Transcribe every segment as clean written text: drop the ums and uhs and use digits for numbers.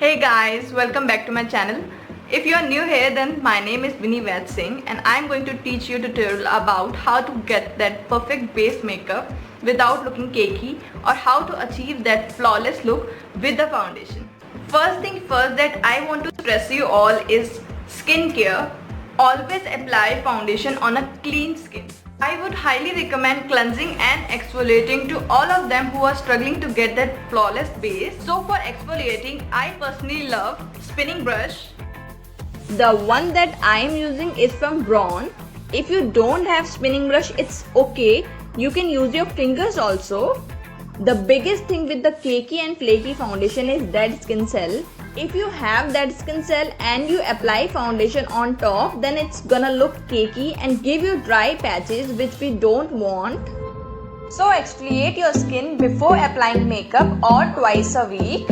Hey guys, welcome back to my channel. If you are new here, then my name is Vinny Vaid Singh and I'm going to teach you a tutorial about how to get that perfect base makeup without looking cakey, or how to achieve that flawless look with the foundation. First thing first that I want to stress you all is skincare. Always apply foundation on a clean skin. I would highly recommend cleansing and exfoliating to all of them who are struggling to get that flawless base. So for exfoliating, I personally love spinning brush. The one that I am using is from Braun. If you don't have spinning brush, it's okay. You can use your fingers also. The biggest thing with the cakey and flaky foundation is dead skin cell. If you have that skin cell and you apply foundation on top, then it's gonna look cakey and give you dry patches, which we don't want. So exfoliate your skin before applying makeup or twice a week.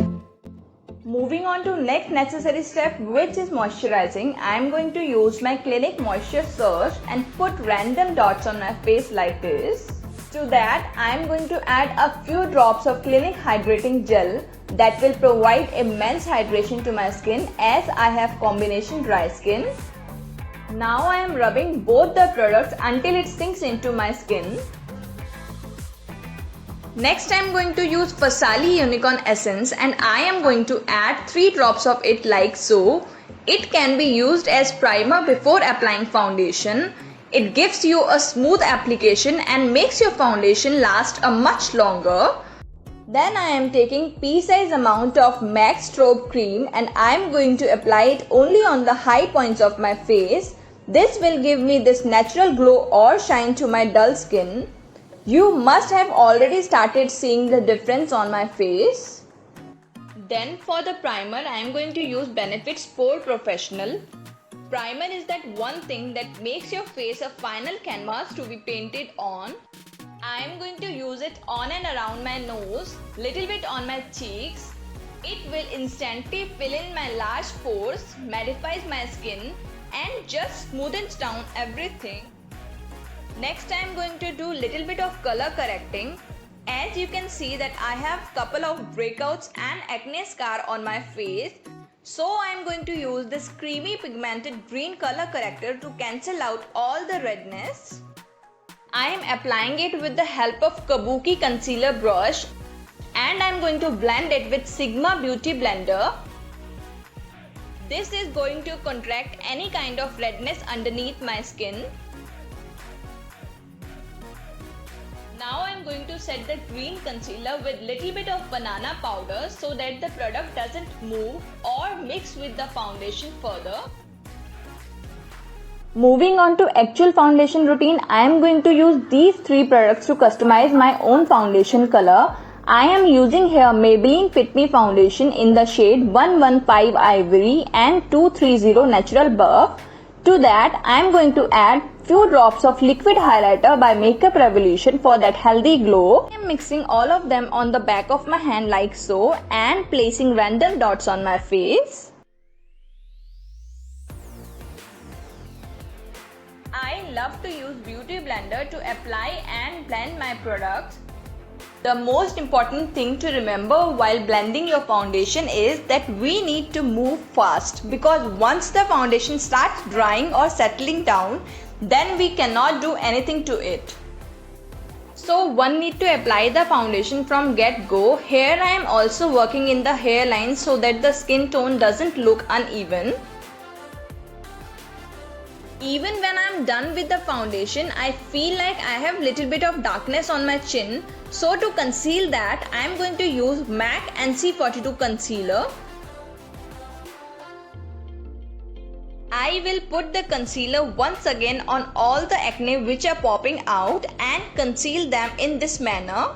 Moving on to next necessary step, which is moisturizing. I am going to use my Clinique Moisture Surge and put random dots on my face like this. To that, I am going to add a few drops of Clinique Hydrating Gel that will provide immense hydration to my skin, as I have combination dry skin. Now I am rubbing both the products until it sinks into my skin. Next I am going to use Farsali Unicorn Essence and I am going to add 3 drops of it like so. It can be used as primer before applying foundation. It gives you a smooth application and makes your foundation last a much longer. Then I am taking pea-size amount of MAC Strobe Cream and I am going to apply it only on the high points of my face. This will give me this natural glow or shine to my dull skin. You must have already started seeing the difference on my face. Then for the primer, I am going to use Benefit's Pore Professional. Primer is that one thing that makes your face a final canvas to be painted on. I am going to use it on and around my nose, little bit on my cheeks. It will instantly fill in my large pores, mattifies my skin and just smoothens down everything. Next I am going to do little bit of color correcting. As you can see that I have couple of breakouts and acne scar on my face. So I am going to use this creamy pigmented green color corrector to cancel out all the redness. I am applying it with the help of Kabuki concealer brush and I am going to blend it with Sigma Beauty Blender. This is going to contract any kind of redness underneath my skin. Now I am going to set the green concealer with little bit of banana powder so that the product doesn't move or mix with the foundation further. Moving on to actual foundation routine, I am going to use these 3 products to customize my own foundation color. I am using here Maybelline Fit Me foundation in the shade 115 Ivory and 230 Natural Buff. To that, I am going to add few drops of liquid highlighter by Makeup Revolution for that healthy glow. I am mixing all of them on the back of my hand like so and placing random dots on my face. I love to use Beauty Blender to apply and blend my products. The most important thing to remember while blending your foundation is that we need to move fast, because once the foundation starts drying or settling down, then we cannot do anything to it. So one need to apply the foundation from get-go. Here I am also working in the hairline so that the skin tone doesn't look uneven. Even when I am done with the foundation, I feel like I have little bit of darkness on my chin. So to conceal that, I am going to use MAC NC42 concealer. I will put the concealer once again on all the acne which are popping out and conceal them in this manner.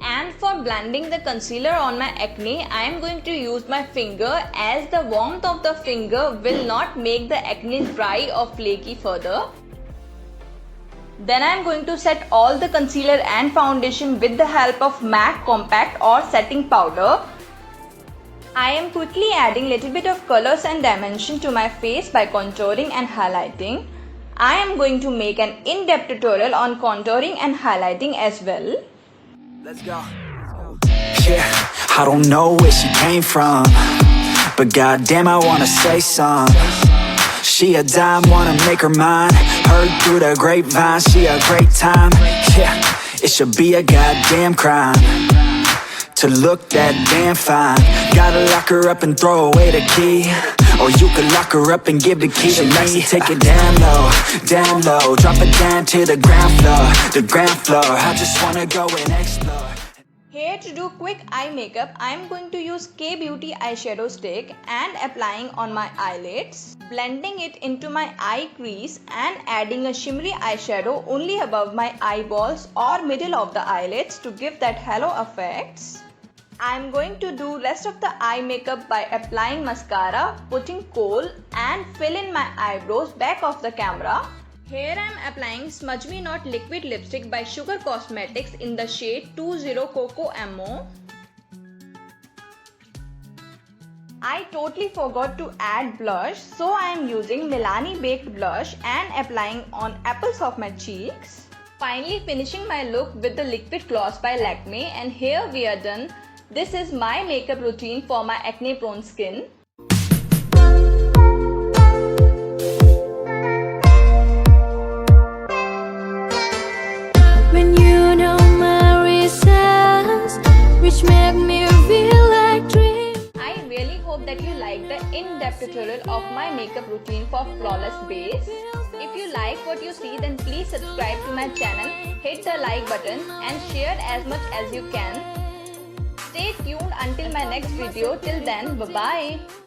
And for blending the concealer on my acne, I am going to use my finger, as the warmth of the finger will not make the acne dry or flaky further. Then I am going to set all the concealer and foundation with the help of MAC Compact or setting powder. I am quickly adding little bit of colors and dimension to my face by contouring and highlighting. I am going to make an in-depth tutorial on contouring and highlighting as well. Let's go. Yeah, I don't know where she came from, but goddamn I wanna say some. She a dime, wanna make her mine. Heard through the grapevine, she a great time. Yeah, it should be a goddamn crime to look that damn fine. Gotta lock her up and throw away the key, or you could lock her up and give the key to me. Take it down low, drop it down to the ground floor. I just wanna go and explore. Here to do quick eye makeup, I am going to use K-Beauty eyeshadow stick and applying on my eyelids, blending it into my eye crease and adding a shimmery eyeshadow only above my eyeballs or middle of the eyelids to give that halo effects. I am going to do rest of the eye makeup by applying mascara, putting kohl and fill in my eyebrows back of the camera. Here I am applying Smudge Me Not Liquid Lipstick by Sugar Cosmetics in the shade 20 Cocoa Mo. I totally forgot to add blush, so I am using Milani Baked Blush and applying on apples of my cheeks. Finally finishing my look with the Liquid Gloss by Lakme, and here we are done. This is my makeup routine for my acne prone skin. That you like the in-depth tutorial of my makeup routine for flawless base. If you like what you see, then please subscribe to my channel, hit the like button and share as much as you can. Stay tuned until my next video. Till then, bye bye.